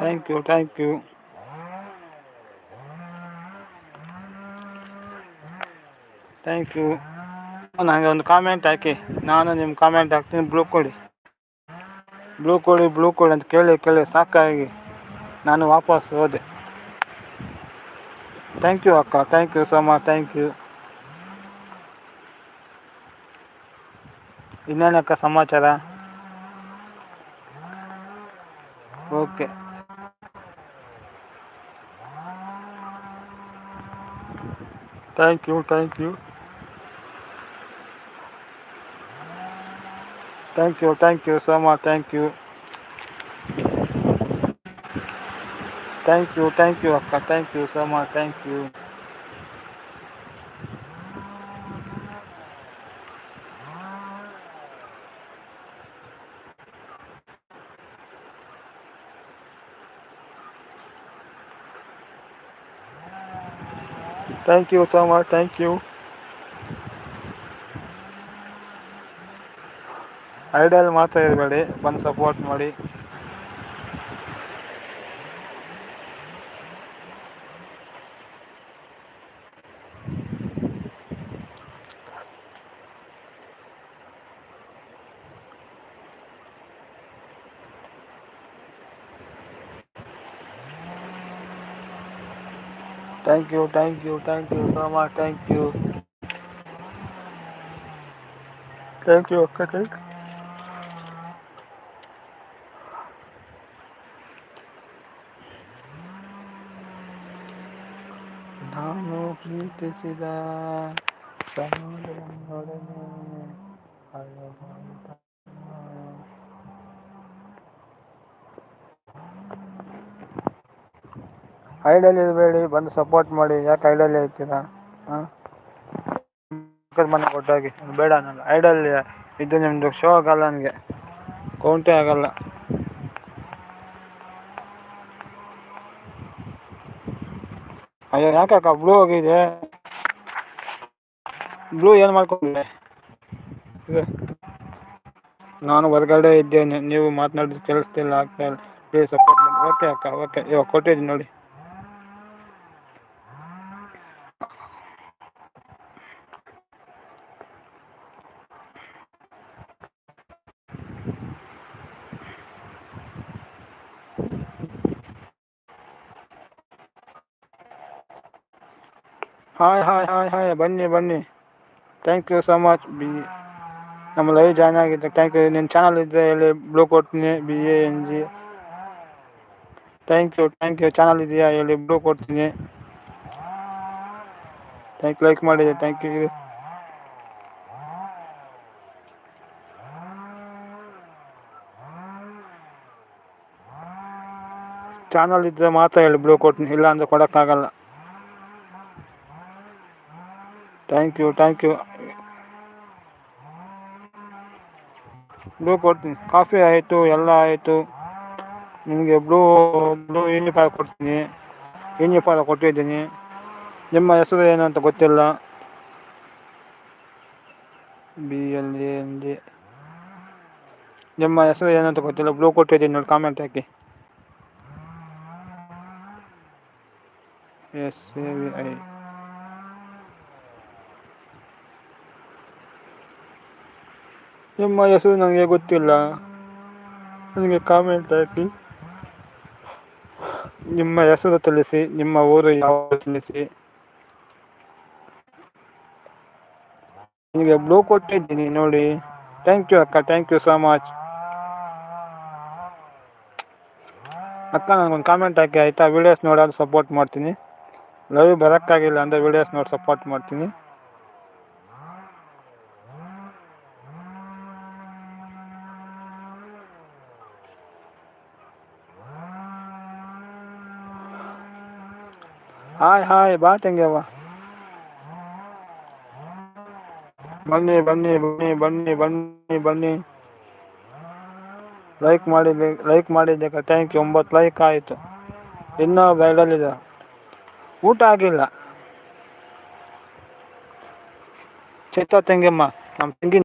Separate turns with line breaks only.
Thank you thank you thank you. ನನಗೆ ಒಂದು comment ಹಾಕಿ, ನಾನು ನಿಮ್ಮ ಕಾಮೆಂಟ್ ಹಾಕ್ತೀನಿ. ಬ್ಲೂ ಕೊಡಿ ಅಂತ ಕೇಳಿ ಸಾಕಾಗಿ ನಾನು ವಾಪಸ್ ಹೋದೆ. ಥ್ಯಾಂಕ್ ಯು ಅಕ್ಕ, thank you so much, thank you. ಇನ್ನೇನಕ್ಕ ಸಮಾಚಾರ? Okay, thank you thank you thank you so much, thank you ಅಕ್ಕ, thank you so much, thank you. Thank you so much, thank you. ಐಡಿಯಲ್ಲಿ ಮಾತ್ರ ಇರಬೇಡಿ, ಬಂದು support ಮಾಡಿ. Thank you so much, thank you ಅಕ್ಕ, thank you. ನಾನು ಪ್ರೀತಿಸಿದ ಸಮುದ್ರನೊಡನೆ ಐಡಿಯಲ್ಲಿ ಇರಬೇಡಿ, ಬಂದು ಸಪೋರ್ಟ್ ಮಾಡಿ. ಯಾಕೆ ಐಡಿಯಲ್ಲಿ ಇರ್ತೀರಾ? ಮನೆ ಕೊಟ್ಟಾಗಿ ಬೇಡ, ನಾನು ಐಡಲ್ಲಿ ಇದು ನಿಮ್ಮದು ಶೋ ಆಗಲ್ಲ, ನನಗೆ ಕೌಂಟೇ ಆಗಲ್ಲ. ಅಯ್ಯೋ ಯಾಕಕ್ಕ ಬ್ಲೂ ಹೋಗಿದೆ? ಬ್ಲೂ ಏನು ಮಾಡ್ಕೊಂಡೆ? ನಾನು ಹೊರಗಡೆ ಇದ್ದೇನೆ, ನೀವು ಮಾತನಾಡಿದ ಕೇಳಿಸ್ತಿಲ್ಲ, ಆಗ್ತಾ ಇಲ್ಲ. ಪ್ಲೀಸ್ ಸಪೋರ್ಟ್ ಮಾಡಿ. ಓಕೆ ಅಕ್ಕ, ಓಕೆ. ಇವಾಗ ಕೊಟ್ಟಿದ್ದೀನಿ ನೋಡಿ. ಹಾಯ್ ಬನ್ನಿ. Thank you so much. ನಮ್ಮ ಲೈವ್ ಜಾಯ್ನ್ ಆಗಿದ್ದೆ, ಥ್ಯಾಂಕ್ ಯು. ನಿನ್ನ ಚಾನಲ್ ಇದ್ದರೆ ಹೇಳಿ, ಬ್ಲೂ ಕೊಡ್ತೀನಿ. BANG. Thank you. ಚಾನಲ್ ಇದೆಯಾ ಹೇಳಿ, ಬ್ಲೂ ಕೊಡ್ತೀನಿ. ಲೈಕ್ ಮಾಡಿದೆ, ಥ್ಯಾಂಕ್ ಯು. ಚಾನಲ್ ಇದ್ದರೆ ಮಾತ್ರ ಹೇಳಿ, ಬ್ಲೂ ಕೊಡ್ತೀನಿ, ಇಲ್ಲ ಅಂದರೆ ಕೊಡೋಕ್ಕಾಗಲ್ಲ. Thank you. ಬ್ಲೂ ಕೊಡ್ತೀನಿ. ಕಾಫಿ ಆಯಿತು, ಎಲ್ಲ ಆಯಿತು. ನಿಮಗೆ ಬ್ಲೂ ಯೂನಿಫಾರ್ಮ್ ಕೊಡ್ತೀನಿ. ಯೂನಿಫಾರ್ಮ್ ಕೊಟ್ಟಿದ್ದೀನಿ. ನಿಮ್ಮ ಹೆಸರು ಏನು ಅಂತ ಗೊತ್ತಿಲ್ಲ. BLANG. ನಿಮ್ಮ ಹೆಸರು ಏನು ಅಂತ ಗೊತ್ತಿಲ್ಲ. ಬ್ಲೂ ಕೊಟ್ಟಿದ್ದೀನಿ ನೋಡಿ, ಕಾಮೆಂಟ್ ಹಾಕಿ. SAVI. ನಿಮ್ಮ ಹೆಸರು ನನಗೆ ಗೊತ್ತಿಲ್ಲ, ನನಗೆ ಕಾಮೆಂಟ್ ಹಾಕಿ. ನಿಮ್ಮ ಹೆಸರು ತಿಳಿಸಿ, ನಿಮ್ಮ ಊರು ಯಾವುದು ತಿಳಿಸಿ. ನಿಮಗೆ ಬ್ಲೂ ಕೊಟ್ಟಿದ್ದೀನಿ ನೋಡಿ. ಥ್ಯಾಂಕ್ ಯು ಅಕ್ಕ, ಥ್ಯಾಂಕ್ ಯು ಸೋ ಮಚ್. ಅಕ್ಕ ನನಗೊಂದು ಕಾಮೆಂಟ್ ಹಾಕಿ ಆಯಿತಾ? ವೀಡಿಯೋಸ್ ನೋಡೋದು ಸಪೋರ್ಟ್ ಮಾಡ್ತೀನಿ. ಲೈವ್ ಬರೋಕ್ಕಾಗಿಲ್ಲ ಅಂದರೆ ವೀಡಿಯೋಸ್ ನೋಡಿ ಸಪೋರ್ಟ್ ಮಾಡ್ತೀನಿ. ಹಾಯ್ ಬಾ ತಂಗ್ಯವ್ವ. ಬನ್ನಿ. ಲೈಕ್ ಮಾಡಿದ್ದಕ್ಕೆ ಥ್ಯಾಂಕ್ ಯು. 9 ಲೈಕ್ ಆಯಿತು. ಇನ್ನೂ ಬ್ಯಾಡಲ್ಲಿದೆ, ಊಟ ಆಗಿಲ್ಲ. ತಂಗಮ್ಮ, ನಮ್ಮ ತಂಗಿ